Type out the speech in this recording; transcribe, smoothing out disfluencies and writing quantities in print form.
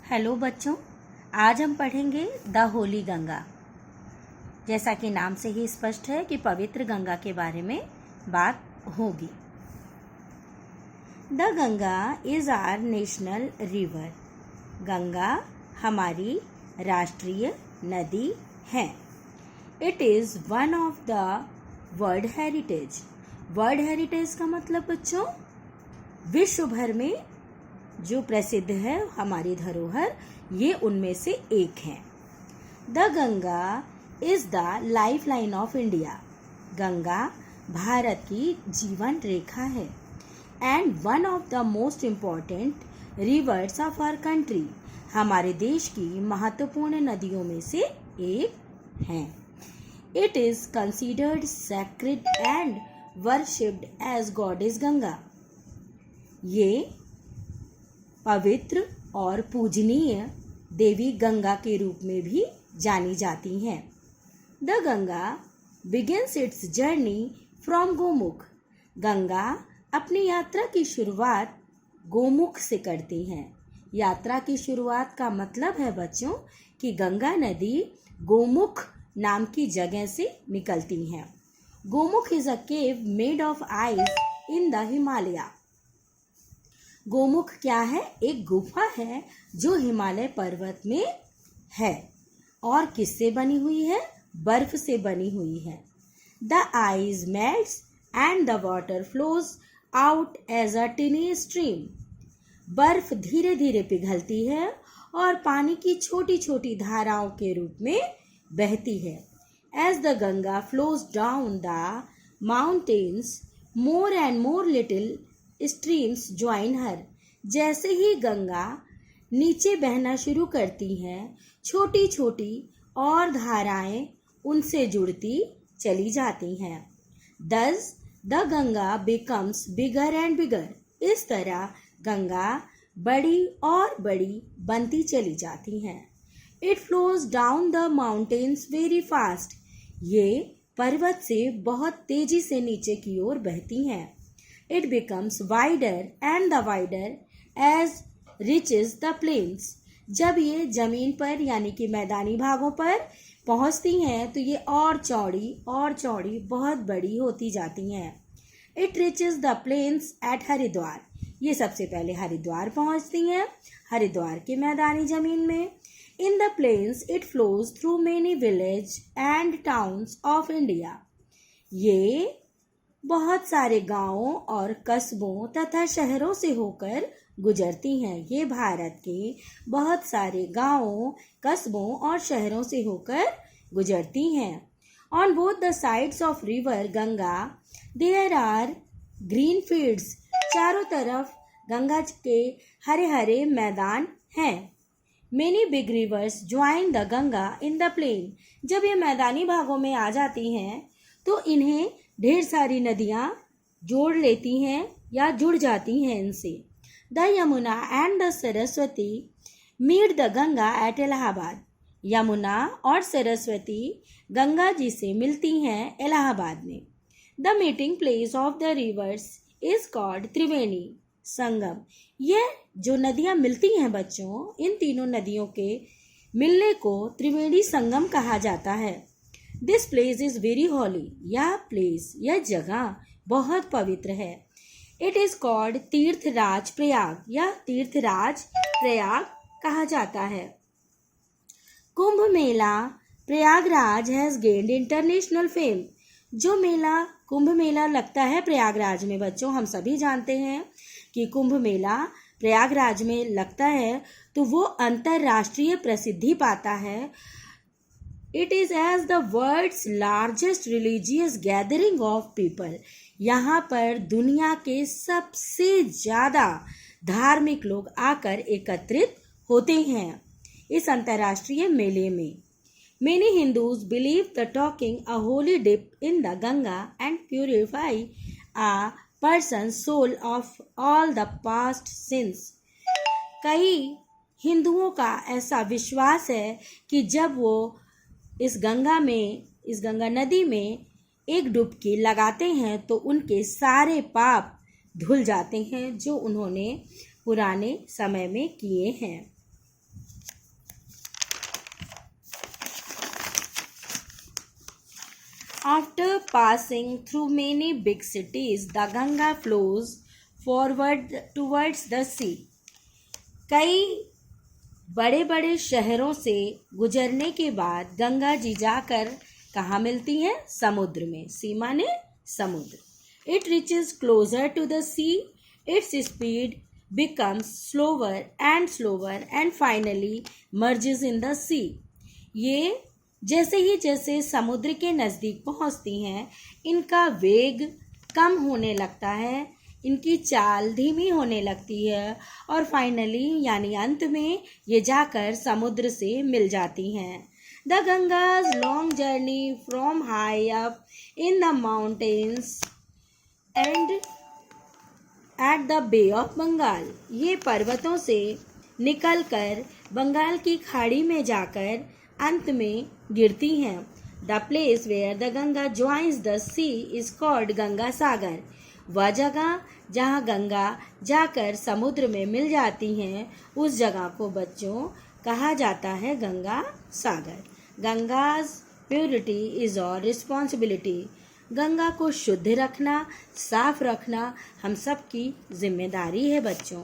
Hello बच्चों, आज हम पढ़ेंगे द होली गंगा। जैसा कि नाम से ही स्पष्ट है कि पवित्र गंगा के बारे में बात होगी। The Ganga is our national river. Ganga हमारी राष्ट्रीय नदी है। It is one of the world heritage. World heritage का मतलब बच्चों विश्व भर में जो प्रसिद्ध है हमारी धरोहर, ये उनमें से एक है। The Ganga is the life line of India. Ganga भारत की जीवन रेखा है and one of the most important rivers of our country. हमारे देश की महत्वपूर्ण नदियों में से एक है। It is considered sacred and worshipped as goddess Ganga. ये पवित्र और पूजनीय देवी गंगा के रूप में भी जानी जाती हैं। The Ganga begins it's journey from Gomukh. Ganga अपनी यात्रा की शुरुआत गोमुख से करती हैं। यात्रा की शुरुआत का मतलब है बच्चों कि गंगा नदी गोमुख नाम की जगह से निकलती हैं। Gomukh is a cave made of ice in the Himalaya. Gomukh क्या है? एक गुफा है जो हिमालय पर्वत में है और किससे बनी हुई है? बर्फ से बनी हुई है। The ice melts and the water flows out as a tiny stream. बर्फ धीरे धीरे पिघलती है और पानी की छोटी छोटी धाराओं के रूप में बहती है। As the Ganga flows down the mountains more and more little streams join her. जैसे ही गंगा नीचे बहना शुरू करती हैं, छोटी छोटी और धाराएं उनसे जुड़ती चली जाती हैं। Thus the Ganga becomes bigger and bigger। इस तरह गंगा बड़ी और बड़ी बनती चली जाती हैं। It flows down the mountains very fast। ये पर्वत से बहुत तेजी से नीचे की ओर बहती हैं। It becomes wider and the wider as reaches the plains। जब ये जमीन पर यानी कि मैदानी भागों पर पहुंचती हैं तो ये और चौड़ी बहुत बड़ी होती जाती हैं। It reaches the plains at Haridwar. ये सबसे पहले हरिद्वार पहुंचती हैं, हरिद्वार के मैदानी जमीन में। In the plains it flows through many villages and towns of India। ये बहुत सारे गांवों और कस्बों तथा शहरों से होकर गुजरती हैं। ये भारत के बहुत सारे गांवों, कस्बों और शहरों से होकर गुजरती हैं। On both the sides of river Ganga there are green fields. चारों तरफ गंगा के हरे हरे मैदान हैं। Many big rivers join the Ganga in the plain. जब ये मैदानी भागों में आ जाती हैं तो इन्हें ढेर सारी नदियाँ जोड़ लेती हैं या जुड़ जाती हैं इनसे। The Yamuna and the Saraswati meet the Ganga at Allahabad. Yamuna और सरस्वती गंगा जी से मिलती हैं इलाहाबाद में। The meeting place of the rivers is called Triveni Sangam. यह जो नदियाँ मिलती हैं बच्चों, इन तीनों नदियों के मिलने को त्रिवेणी संगम कहा जाता है। This place is very holy. यह जगह बहुत पवित्र है। It is called Tirthraj Prayag. यह तीर्थराज प्रयाग कहा जाता है। Kumbh Mela Prayagraj has gained international fame. जो मेला कुंभ मेला लगता है प्रयागराज में बच्चों, हम सभी जानते हैं कि कुंभ मेला प्रयागराज में लगता है तो वो अंतर्राष्ट्रीय प्रसिद्धि पाता है। It is as the world's largest religious gathering of people। यहाँ पर दुनिया के सबसे ज़्यादा धार्मिक लोग आकर एकत्रित होते हैं इस अंतर्राष्ट्रीय मेले में। Many Hindus believe the taking a holy dip in the Ganga and purify a person's soul of all the past sins। कई हिंदुओं का ऐसा विश्वास है कि जब वो इस गंगा नदी में एक डुबकी लगाते हैं तो उनके सारे पाप धुल जाते हैं जो उन्होंने पुराने समय में किए हैं। After passing through many big cities, the Ganga flows forward towards the sea. कई बड़े बड़े शहरों से गुजरने के बाद गंगा जी जाकर कहाँ मिलती हैं? समुद्र में. सी माने समुद्र. It reaches closer to the sea. Its speed becomes slower and finally merges in the sea. ये जैसे समुद्र के नज़दीक पहुँचती हैं, इनका वेग कम होने लगता है, इनकी चाल धीमी होने लगती है और फाइनली यानी अंत में ये जाकर समुद्र से मिल जाती हैं. The Ganga's long journey from high up in the mountains and at the Bay of Bengal. ये पर्वतों से निकलकर बंगाल की खाड़ी में जाकर अंत में गिरती हैं. The place where the Ganga joins the sea is called Ganga Sagar. वह जगह जहाँ गंगा जाकर समुद्र में मिल जाती हैं, उस जगह को बच्चों कहा जाता है गंगा सागर. गंगाज प्योरिटी इज और रिस्पॉन्सिबिलिटी. गंगा को शुद्ध रखना, साफ रखना हम सब की जिम्मेदारी है बच्चों.